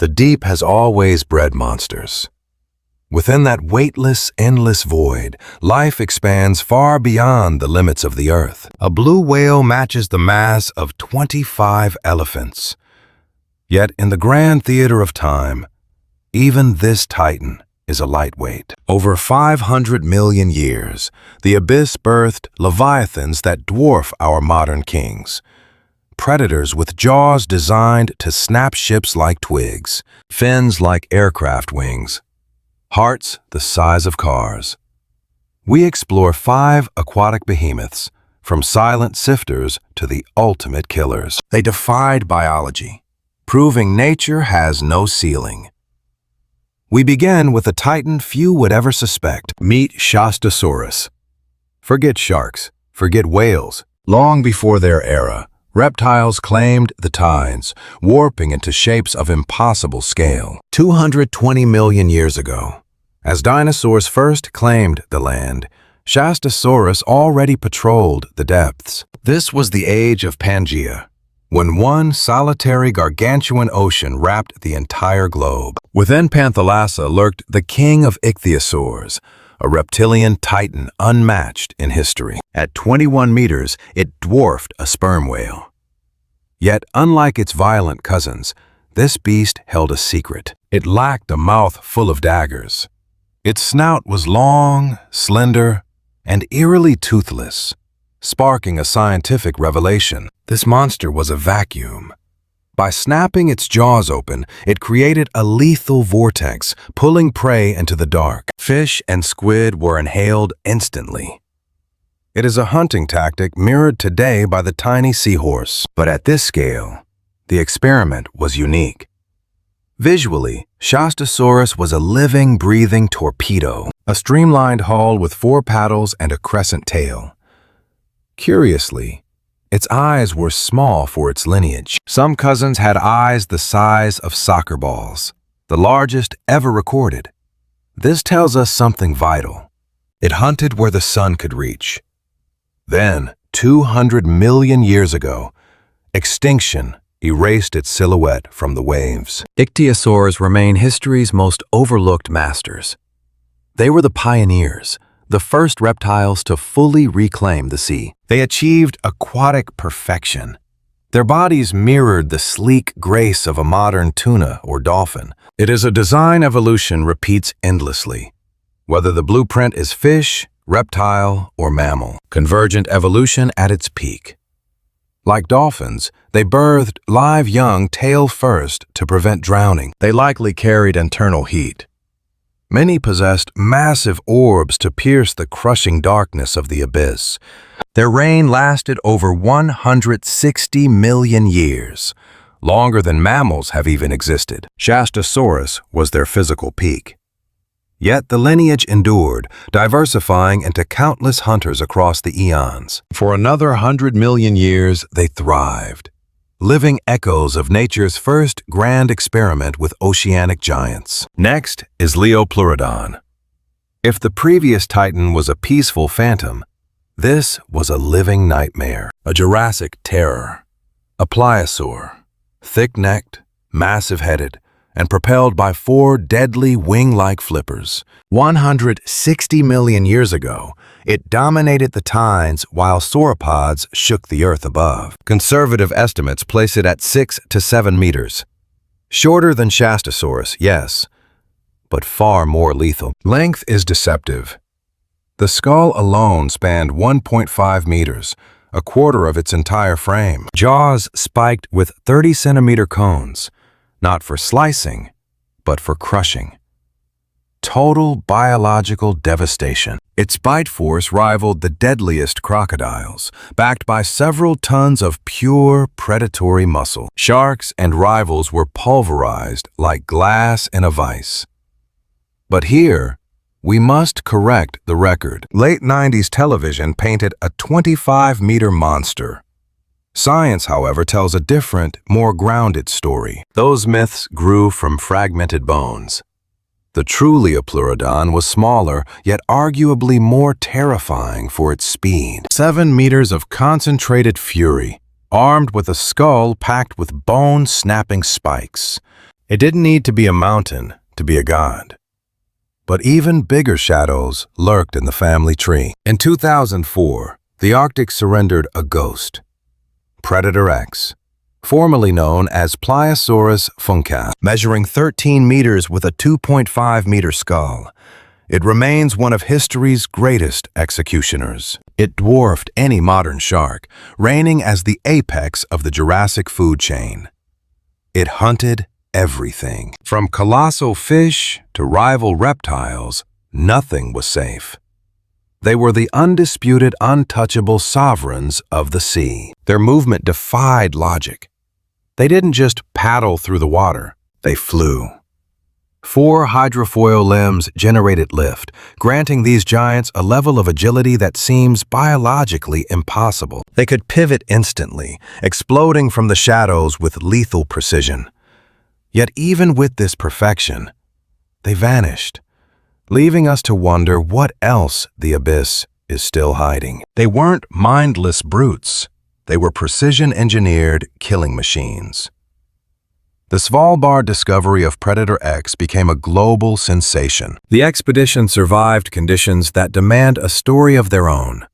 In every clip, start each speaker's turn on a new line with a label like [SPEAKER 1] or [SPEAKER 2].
[SPEAKER 1] The deep has always bred monsters. Within that weightless, endless void, life expands far beyond the limits of the earth. A blue whale matches the mass of 25 elephants. Yet in the grand theater of time, even this titan is a lightweight. Over 500 million years, the abyss birthed leviathans that dwarf our modern kings. Predators with jaws designed to snap ships like twigs, fins like aircraft wings, hearts the size of cars. We explore 5 aquatic behemoths, from silent sifters to the ultimate killers. They defied biology, proving nature has no ceiling. We begin with a titan few would ever suspect. Meet Shastasaurus. Forget sharks, forget whales. Long before their era, reptiles claimed the tides, warping into shapes of impossible scale. 220 million years ago, as dinosaurs first claimed the land, Shastasaurus already patrolled the depths. This was the age of Pangaea, when one solitary gargantuan ocean wrapped the entire globe. Within Panthalassa lurked the king of ichthyosaurs, a reptilian titan unmatched in history. At 21 meters, it dwarfed a sperm whale. Yet, unlike its violent cousins, this beast held a secret. It lacked a mouth full of daggers. Its snout was long, slender, and eerily toothless, sparking a scientific revelation. This monster was a vacuum. By snapping its jaws open, it created a lethal vortex, pulling prey into the dark. Fish and squid were inhaled instantly. It is a hunting tactic mirrored today by the tiny seahorse. But at this scale, the experiment was unique. Visually, Shastasaurus was a living, breathing torpedo, a streamlined hull with 4 paddles and a crescent tail. Curiously, its eyes were small for its lineage. Some cousins had eyes the size of soccer balls, the largest ever recorded. This tells us something vital. It hunted where the sun could reach. Then, 200 million years ago, extinction erased its silhouette from the waves. Ichthyosaurs remain history's most overlooked masters. They were the pioneers, the first reptiles to fully reclaim the sea. They achieved aquatic perfection. Their bodies mirrored the sleek grace of a modern tuna or dolphin. It is a design evolution repeats endlessly, whether the blueprint is fish, reptile, or mammal. Convergent evolution at its peak. Like dolphins, they birthed live young tail first to prevent drowning. They likely carried internal heat. Many possessed massive orbs to pierce the crushing darkness of the abyss. Their reign lasted over 160 million years, longer than mammals have even existed. Shastasaurus was their physical peak. Yet the lineage endured, diversifying into countless hunters across the eons. For another 100 million years, they thrived, living echoes of nature's first grand experiment with oceanic giants. Next is Leopleurodon. If the previous titan was a peaceful phantom, this was a living nightmare, a Jurassic terror. A pliosaur, thick-necked, massive-headed, and propelled by 4 deadly wing-like flippers. 160 million years ago, it dominated the tides while sauropods shook the earth above. Conservative estimates place it at 6 to 7 meters. Shorter than Shastasaurus, yes, but far more lethal. Length is deceptive. The skull alone spanned 1.5 meters, a quarter of its entire frame. Jaws spiked with 30-centimeter cones, not for slicing, but for crushing. Total biological devastation. Its bite force rivaled the deadliest crocodiles, backed by several tons of pure predatory muscle. Sharks and rivals were pulverized like glass in a vise. But here, we must correct the record. Late 90s television painted a 25-meter monster. Science, however, tells a different, more grounded story. Those myths grew from fragmented bones. The true Leopleurodon was smaller, yet arguably more terrifying for its speed. 7 meters of concentrated fury, armed with a skull packed with bone-snapping spikes. It didn't need to be a mountain to be a god. But even bigger shadows lurked in the family tree. In 2004, the Arctic surrendered a ghost, Predator X, formerly known as Pliosaurus funcus, measuring 13 meters with a 2.5-meter skull. It remains one of history's greatest executioners. It dwarfed any modern shark, reigning as the apex of the Jurassic food chain. It hunted everything. From colossal fish to rival reptiles, nothing was safe. They were the undisputed, untouchable sovereigns of the sea. Their movement defied logic. They didn't just paddle through the water, they flew. 4 hydrofoil limbs generated lift, granting these giants a level of agility that seems biologically impossible. They could pivot instantly, exploding from the shadows with lethal precision. Yet even with this perfection, they vanished, leaving us to wonder what else the abyss is still hiding. They weren't mindless brutes. They were precision-engineered killing machines. The Svalbard discovery of Predator X became a global sensation. The expedition survived conditions that demand a story of their own.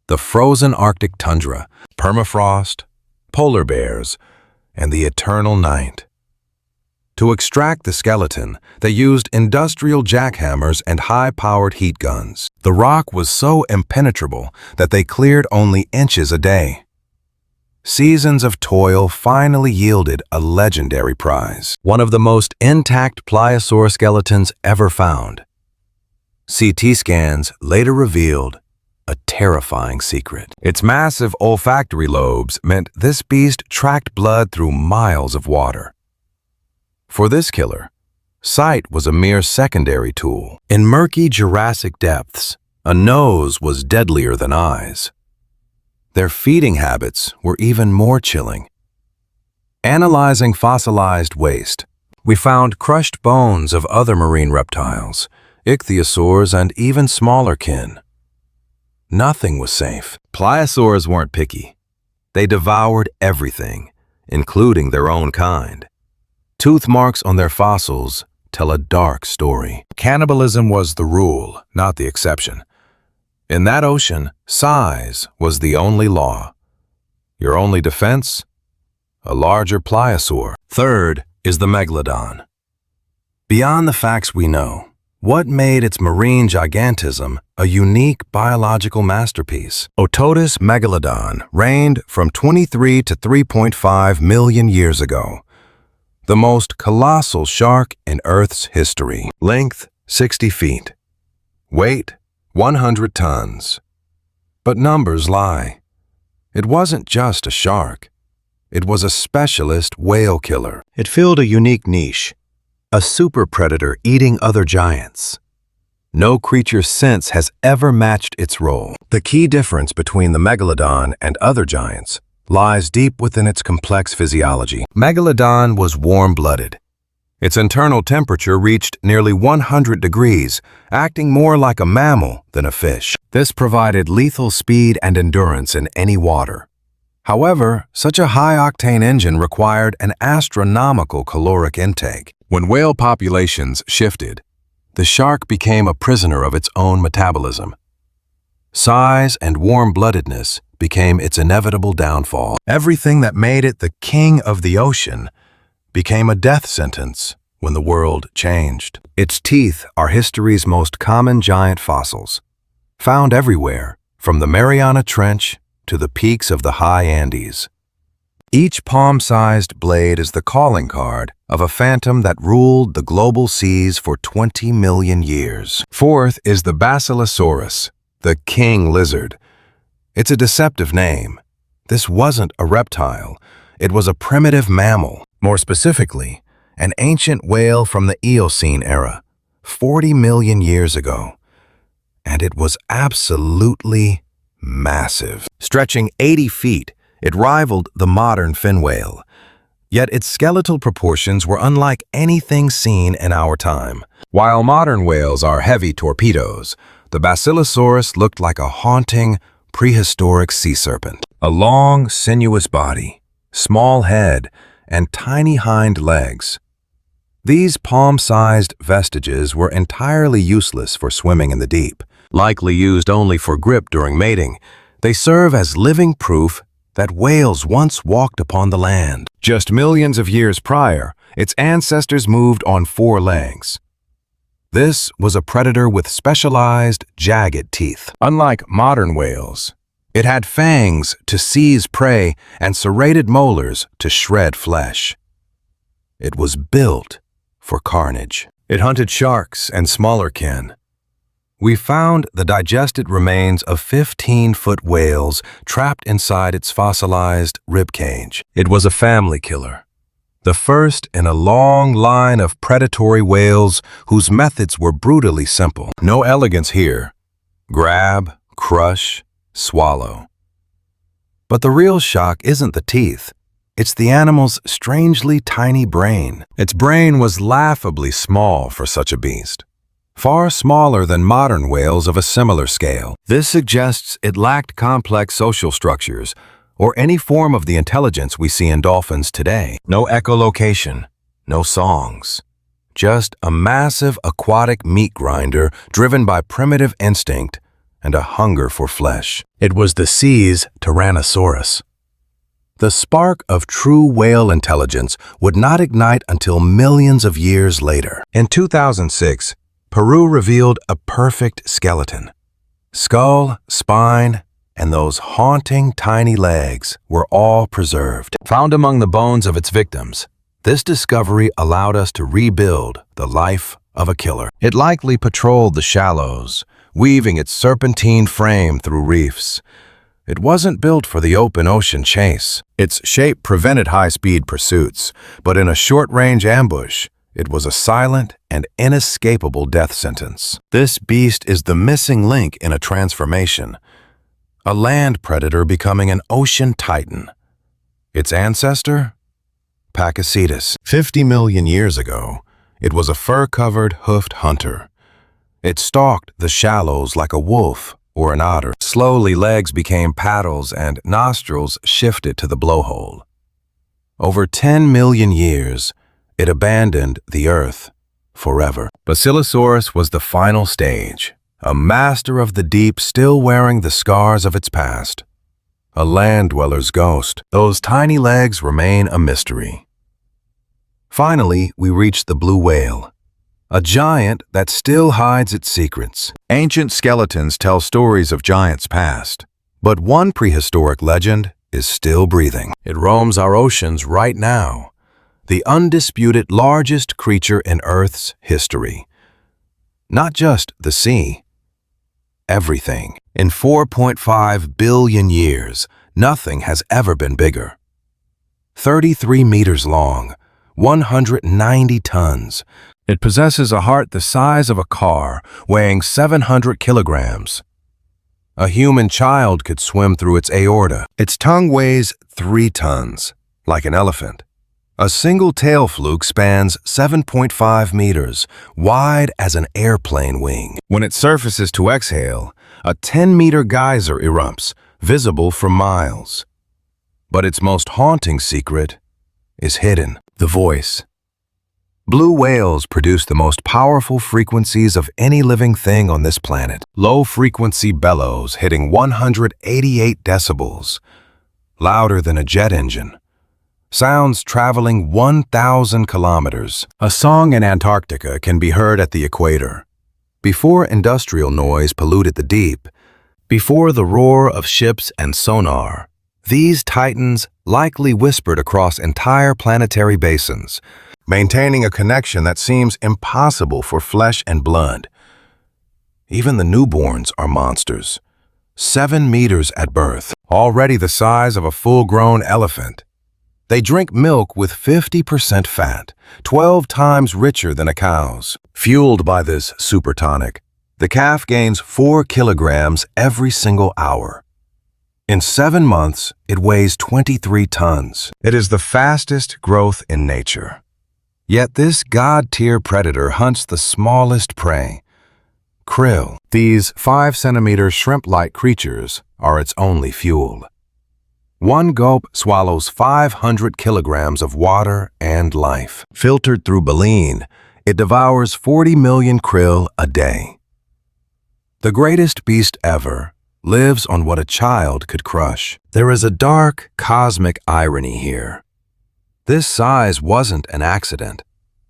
[SPEAKER 1] The frozen Arctic tundra, permafrost, polar bears, and the eternal night. To extract the skeleton, they used industrial jackhammers and high-powered heat guns. The rock was so impenetrable that they cleared only inches a day. Seasons of toil finally yielded a legendary prize, one of the most intact pliosaur skeletons ever found. CT scans later revealed a terrifying secret. Its massive olfactory lobes meant this beast tracked blood through miles of water. For this killer, sight was a mere secondary tool. In murky Jurassic depths, a nose was deadlier than eyes. Their feeding habits were even more chilling. Analyzing fossilized waste, we found crushed bones of other marine reptiles, ichthyosaurs, and even smaller kin. Nothing was safe. Pliosaurs weren't picky. They devoured everything, including their own kind. Tooth marks on their fossils tell a dark story. Cannibalism was the rule, not the exception. In that ocean, size was the only law. Your only defense? A larger pliosaur. Third is the megalodon. Beyond the facts we know, what made its marine gigantism a unique biological masterpiece? Ototus megalodon reigned from 23 to 3.5 million years ago. The most colossal shark in Earth's history. Length, 60 feet. Weight, 100 tons. But numbers lie. It wasn't just a shark. It was a specialist whale killer. It filled a unique niche, a super predator eating other giants. No creature since has ever matched its role. The key difference between the megalodon and other giants lies deep within its complex physiology. Megalodon was warm-blooded. Its internal temperature reached nearly 100 degrees, acting more like a mammal than a fish. This provided lethal speed and endurance in any water. However, such a high-octane engine required an astronomical caloric intake. When whale populations shifted, the shark became a prisoner of its own metabolism. Size and warm-bloodedness became its inevitable downfall. Everything that made it the king of the ocean became a death sentence when the world changed. Its teeth are history's most common giant fossils, found everywhere, from the Mariana Trench to the peaks of the high Andes. Each palm-sized blade is the calling card of a phantom that ruled the global seas for 20 million years. Fourth is the Basilosaurus, the king lizard. It's a deceptive name. This wasn't a reptile. It was a primitive mammal. More specifically, an ancient whale from the Eocene era, 40 million years ago. And it was absolutely massive. Stretching 80 feet, it rivaled the modern fin whale. Yet its skeletal proportions were unlike anything seen in our time. While modern whales are heavy torpedoes, the Basilosaurus looked like a haunting, prehistoric sea serpent. A long, sinuous body, small head, and tiny hind legs. These palm-sized vestiges were entirely useless for swimming in the deep. Likely used only for grip during mating, they serve as living proof that whales once walked upon the land. Just millions of years prior, its ancestors moved on 4 legs. This was a predator with specialized, jagged teeth. Unlike modern whales, it had fangs to seize prey and serrated molars to shred flesh. It was built for carnage. It hunted sharks and smaller kin. We found the digested remains of 15-foot whales trapped inside its fossilized ribcage. It was a family killer, the first in a long line of predatory whales whose methods were brutally simple. No elegance here. Grab, crush, swallow. But the real shock isn't the teeth. It's the animal's strangely tiny brain. Its brain was laughably small for such a beast. Far smaller than modern whales of a similar scale. This suggests it lacked complex social structures or any form of the intelligence we see in dolphins today. No echolocation, no songs. Just a massive aquatic meat grinder driven by primitive instinct and a hunger for flesh. It was the sea's Tyrannosaurus. The spark of true whale intelligence would not ignite until millions of years later. In 2006, Peru revealed a perfect skeleton. Skull, spine, and those haunting tiny legs were all preserved. Found among the bones of its victims, this discovery allowed us to rebuild the life of a killer. It likely patrolled the shallows, weaving its serpentine frame through reefs. It wasn't built for the open ocean chase. Its shape prevented high-speed pursuits, but in a short-range ambush, it was a silent and inescapable death sentence. This beast is the missing link in a transformation, a land predator becoming an ocean titan. Its ancestor? Pakicetus. 50 million years ago, it was a fur-covered, hoofed hunter. It stalked the shallows like a wolf or an otter. Slowly, legs became paddles and nostrils shifted to the blowhole. Over 10 million years, it abandoned the earth forever. Basilosaurus was the final stage, a master of the deep still wearing the scars of its past. A land dweller's ghost. Those tiny legs remain a mystery. Finally, we reached the blue whale, a giant that still hides its secrets. Ancient skeletons tell stories of giants past, but one prehistoric legend is still breathing. It roams our oceans right now, the undisputed largest creature in Earth's history. Not just the sea, everything. In 4.5 billion years, nothing has ever been bigger. 33 meters long, 190 tons. It possesses a heart the size of a car, weighing 700 kilograms. A human child could swim through its aorta. Its tongue weighs 3 tons, like an elephant. A single tail fluke spans 7.5 meters, wide as an airplane wing. When it surfaces to exhale, a 10-meter geyser erupts, visible for miles. But its most haunting secret is hidden: the voice. Blue whales produce the most powerful frequencies of any living thing on this planet. Low-frequency bellows hitting 188 decibels, louder than a jet engine. Sounds traveling 1,000 kilometers. A song in Antarctica can be heard at the equator. Before industrial noise polluted the deep, before the roar of ships and sonar, these titans likely whispered across entire planetary basins, maintaining a connection that seems impossible for flesh and blood. Even the newborns are monsters. 7 meters at birth, already the size of a full-grown elephant. They drink milk with 50% fat, 12 times richer than a cow's. Fueled by this super tonic, the calf gains 4 kilograms every single hour. In 7 months, it weighs 23 tons. It is the fastest growth in nature. Yet this god-tier predator hunts the smallest prey. Krill. These 5-centimeter shrimp-like creatures are its only fuel. One gulp swallows 500 kilograms of water and life. Filtered through baleen, it devours 40 million krill a day. The greatest beast ever lives on what a child could crush. There is a dark, cosmic irony here. This size wasn't an accident.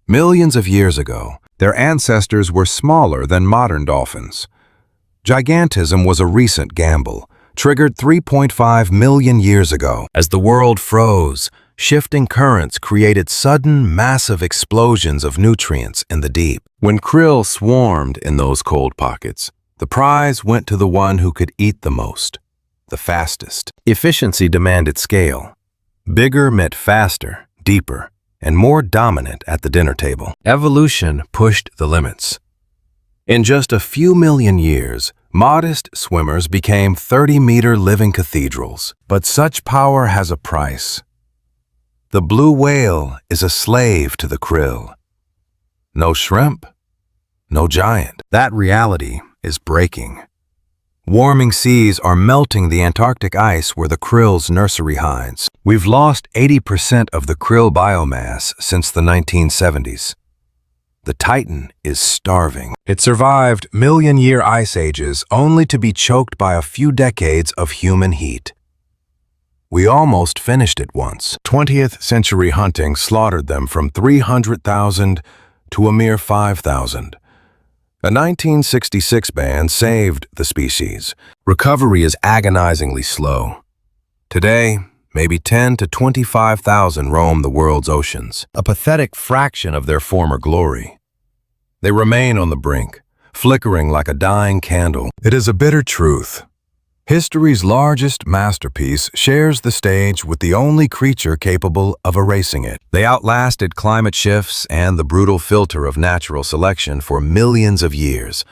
[SPEAKER 1] Millions of years ago, their ancestors were smaller than modern dolphins. Gigantism was a recent gamble, triggered 3.5 million years ago. As the world froze, shifting currents created sudden, massive explosions of nutrients in the deep. When krill swarmed in those cold pockets, the prize went to the one who could eat the most, the fastest. Efficiency demanded scale. Bigger meant faster, deeper, and more dominant at the dinner table. Evolution pushed the limits. In just a few million years, modest swimmers became 30-meter living cathedrals. But such power has a price. The blue whale is a slave to the krill. No shrimp, no giant. That reality is breaking. Warming seas are melting the Antarctic ice where the krill's nursery hides. We've lost 80% of the krill biomass since the 1970s. The Titan is starving. It survived million-year ice ages only to be choked by a few decades of human heat. We almost finished it once. 20th century hunting slaughtered them from 300,000 to a mere 5,000. A 1966 ban saved the species. Recovery is agonizingly slow. Today, maybe 10 to 25,000 roam the world's oceans, a pathetic fraction of their former glory. They remain on the brink, flickering like a dying candle. It is a bitter truth. History's largest masterpiece shares the stage with the only creature capable of erasing it. They outlasted climate shifts and the brutal filter of natural selection for millions of years,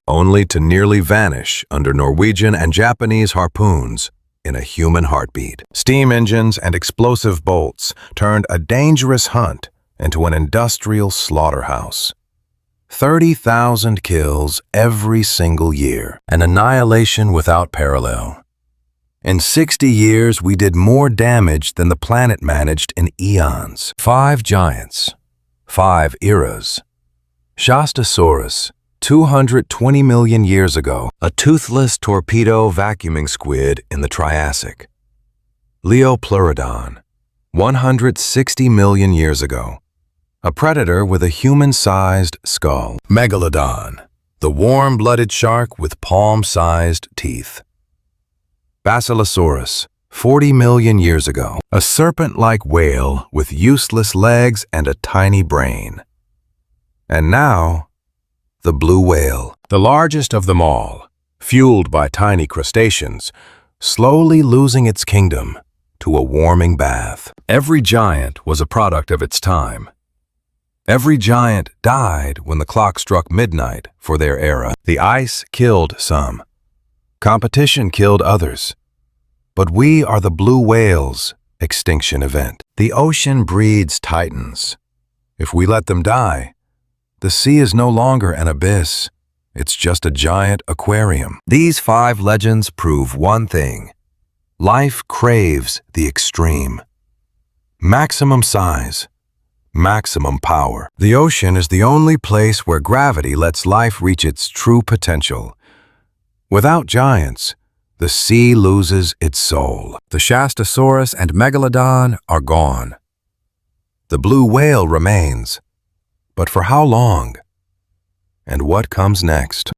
[SPEAKER 1] only to nearly vanish under Norwegian and Japanese harpoons in a human heartbeat. Steam engines and explosive bolts turned a dangerous hunt into an industrial slaughterhouse. 30,000 kills every single year, an annihilation without parallel. In 60 years, we did more damage than the planet managed in eons. 5 giants, 5 eras. Shastasaurus, 220 million years ago, a toothless torpedo vacuuming squid in the Triassic. Leopleurodon, 160 million years ago, a predator with a human-sized skull. Megalodon, the warm-blooded shark with palm-sized teeth. Basilosaurus, 40 million years ago, a serpent-like whale with useless legs and a tiny brain. And now, the blue whale, the largest of them all, fueled by tiny crustaceans, slowly losing its kingdom to a warming bath. Every giant was a product of its time. Every giant died when the clock struck midnight for their era. The ice killed some. Competition killed others. But we are the blue whale's extinction event. The ocean breeds titans. If we let them die, the sea is no longer an abyss. It's just a giant aquarium. These 5 legends prove one thing. Life craves the extreme. Maximum size. Maximum power. The ocean is the only place where gravity lets life reach its true potential. Without giants, the sea loses its soul. The Shastasaurus and Megalodon are gone. The blue whale remains. But for how long? And what comes next?